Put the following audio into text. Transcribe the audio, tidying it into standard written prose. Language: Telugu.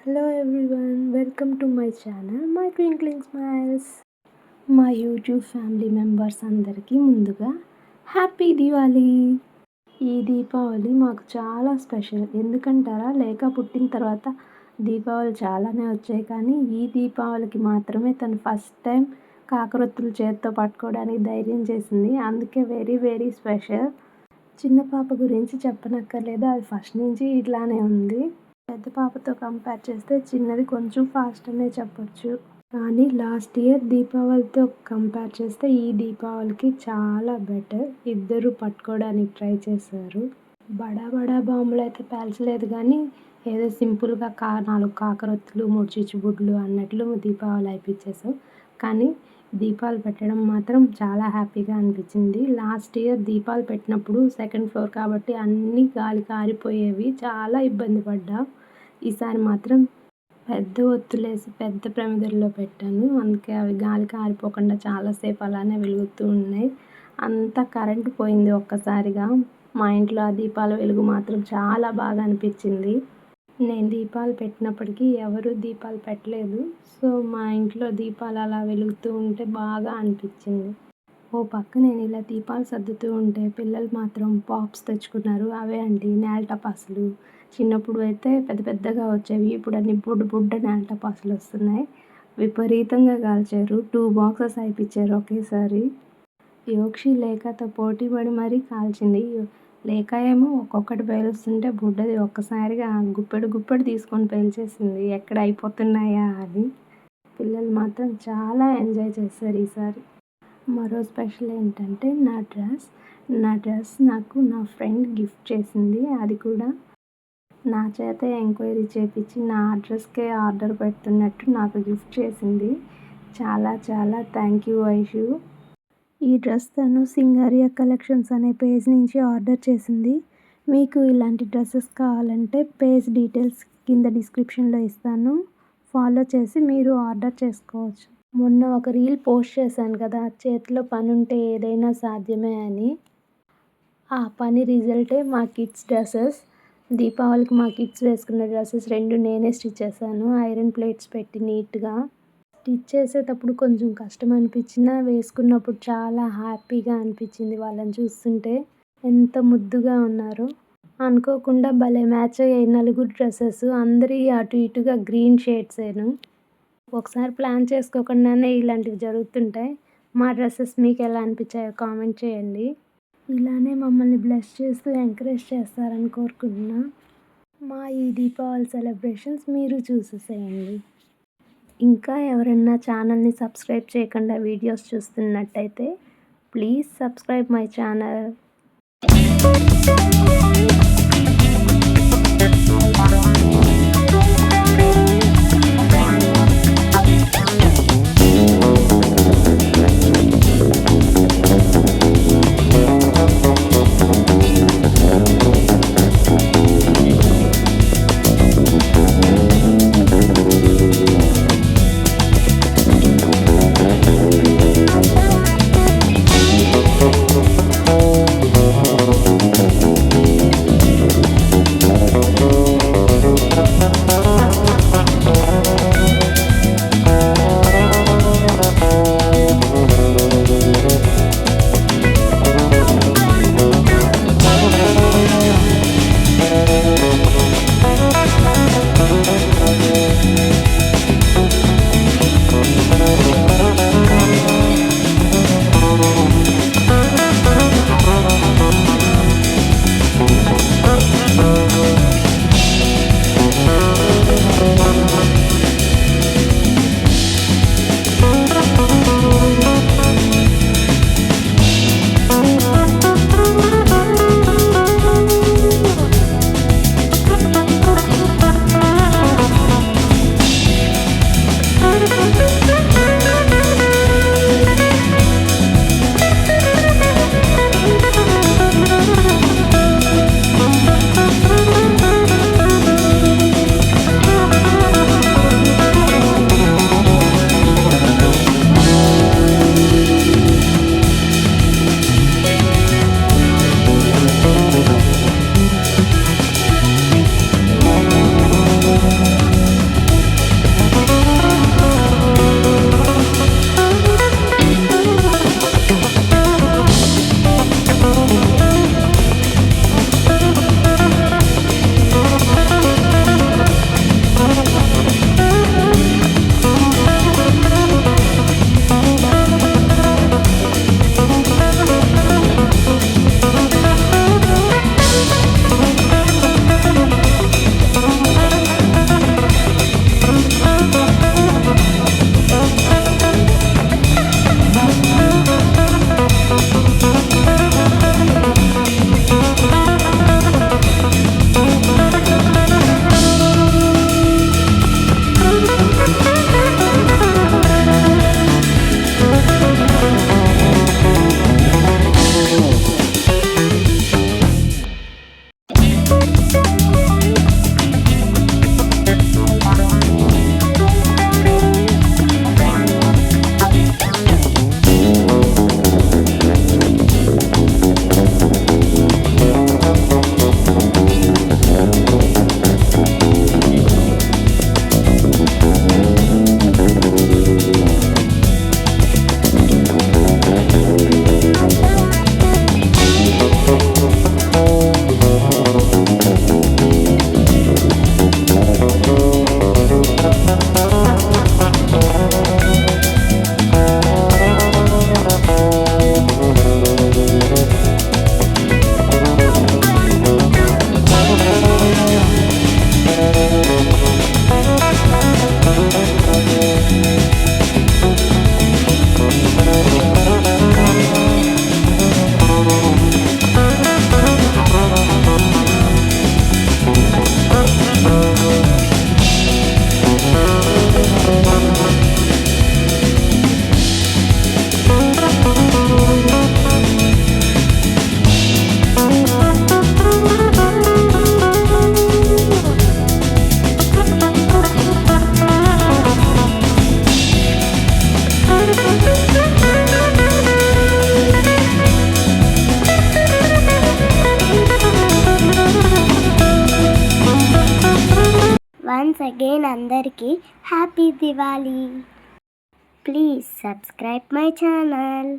Hello everyone, welcome to my channel my twinkling smiles. మా యూట్యూబ్ ఫ్యామిలీ మెంబర్స్ అందరికీ ముందుగా హ్యాపీ దివాళీ. ఈ దీపావళి మాకు చాలా స్పెషల్. ఎందుకంటారా, లేక పుట్టిన తర్వాత దీపావళి చాలానే వచ్చాయి, కానీ ఈ దీపావళికి మాత్రమే తను ఫస్ట్ టైం కాకరొత్తులు చేతితో పట్టుకోవడానికి ధైర్యం చేసింది. అందుకే వెరీ వెరీ స్పెషల్. చిన్న పాప గురించి చెప్పనక్కర్లేదు, అది ఫస్ట్ నుంచి ఇట్లానే ఉంది. పెద్ద పాపతో కంపేర్ చేస్తే చిన్నది కొంచెం ఫాస్ట్ అనే చెప్పొచ్చు. కానీ లాస్ట్ ఇయర్ దీపావళితో కంపేర్ చేస్తే ఈ దీపావళికి చాలా బెటర్. ఇద్దరు పట్టుకోవడానికి ట్రై చేశారు. బడా బడా బాంబులు అయితే పేల్చలేదు, కానీ ఏదో సింపుల్గా 4 కాకరొత్తులు 3 చిచ్చుబుడ్లు అన్నట్లు దీపావళి అయిపించేసాం. కానీ దీపాలు పెట్టడం మాత్రం చాలా హ్యాపీగా అనిపించింది. లాస్ట్ ఇయర్ దీపాలు పెట్టినప్పుడు సెకండ్ ఫ్లోర్ కాబట్టి అన్నీ గాలికి ఆరిపోయేవి, చాలా ఇబ్బంది పడ్డా. ఈసారి మాత్రం పెద్ద ఒత్తులేసి పెద్ద ప్రమిదల్లో పెట్టాను. అందుకే అవి గాలికి ఆరిపోకుండా చాలాసేపు అలానే వెలుగుతూ ఉన్నాయి. అంతా కరెంటు పోయింది ఒక్కసారిగా. మా ఇంట్లో ఆ దీపాల వెలుగు మాత్రం చాలా బాగా అనిపించింది. నేను దీపాలు పెట్టినప్పటికీ ఎవరు దీపాలు పెట్టలేదు. సో మా ఇంట్లో దీపాలు అలా వెలుగుతూ ఉంటే బాగా అనిపించింది. ఓ పక్క నేను ఇలా దీపాలు సర్దుతూ ఉంటే పిల్లలు మాత్రం పాప్స్ తెచ్చుకున్నారు. అవే అండి నేల టపాసులు. చిన్నప్పుడు అయితే పెద్ద పెద్దగా వచ్చేవి, ఇప్పుడు అన్ని బుడ్డ నేల టపాసులు వస్తున్నాయి. విపరీతంగా కాల్చారు. 2 బాక్సెస్ అయిపించారు ఒకేసారి. యోక్షి లేఖతో పోటీ పడి మరీ కాల్చింది. లేఖ ఏమో ఒక్కొక్కటి పేలుస్తుంటే బుడ్డది ఒక్కసారిగా గుప్పెడు తీసుకొని పేల్చేసింది, ఎక్కడ అయిపోతున్నాయా అని. పిల్లలు మాత్రం చాలా ఎంజాయ్ చేశారు ఈసారి. మరో స్పెషల్ ఏంటంటే నా డ్రెస్ నాకు నా ఫ్రెండ్ గిఫ్ట్ చేసింది. అది కూడా నా చేతే ఎంక్వైరీ చేపించి నా అడ్రస్కే ఆర్డర్ పెడుతున్నట్టు నాకు గిఫ్ట్ చేసింది. చాలా చాలా థ్యాంక్ యూ వైషు. ఈ డ్రెస్ తను సింగారియా కలెక్షన్స్ అనే పేజ్ నుంచి ఆర్డర్ చేసింది. మీకు ఇలాంటి డ్రెస్సెస్ కావాలంటే పేజ్ డీటెయిల్స్ కింద డిస్క్రిప్షన్లో ఇస్తాను, ఫాలో చేసి మీరు ఆర్డర్ చేసుకోవచ్చు. మొన్న ఒక రీల్ పోస్ట్ చేశాను కదా, చేతిలో పని ఉంటే ఏదైనా సాధ్యమే అని. ఆ పని రిజల్టే మా కిడ్స్ డ్రెస్సెస్. దీపావళికి మా కిడ్స్ వేసుకున్న డ్రెస్సెస్ 2 నేనే స్టిచ్ చేశాను, ఐరన్ ప్లేట్స్ పెట్టి నీట్గా. స్టిచ్ చేసేటప్పుడు కొంచెం కష్టం అనిపించినా వేసుకున్నప్పుడు చాలా హ్యాపీగా అనిపించింది. వాళ్ళని చూస్తుంటే ఎంత ముద్దుగా ఉన్నారో. అనుకోకుండా భలే మ్యాచ్ అయ్యాయి 4 డ్రెస్సెస్. అందరి అటు ఇటుగా గ్రీన్ షేడ్సేను. ఒకసారి ప్లాన్ చేసుకోకుండానే ఇలాంటివి జరుగుతుంటాయి. మా డ్రెస్సెస్ మీకు ఎలా అనిపించాయో కామెంట్ చేయండి. ఇలానే మమ్మల్ని బ్లెస్ చేస్తూ ఎంకరేజ్ చేస్తారని కోరుకుంటున్నా. మా ఈ దీపావళి సెలబ్రేషన్స్ మీరు చూసేసేయండి. ఇంకా ఎవరైనా ఛానల్ని సబ్స్క్రైబ్ చేయకుండా వీడియోస్ చూస్తున్నట్టయితే please subscribe my channel. Once again అందరికీ happy Diwali. Please subscribe my channel.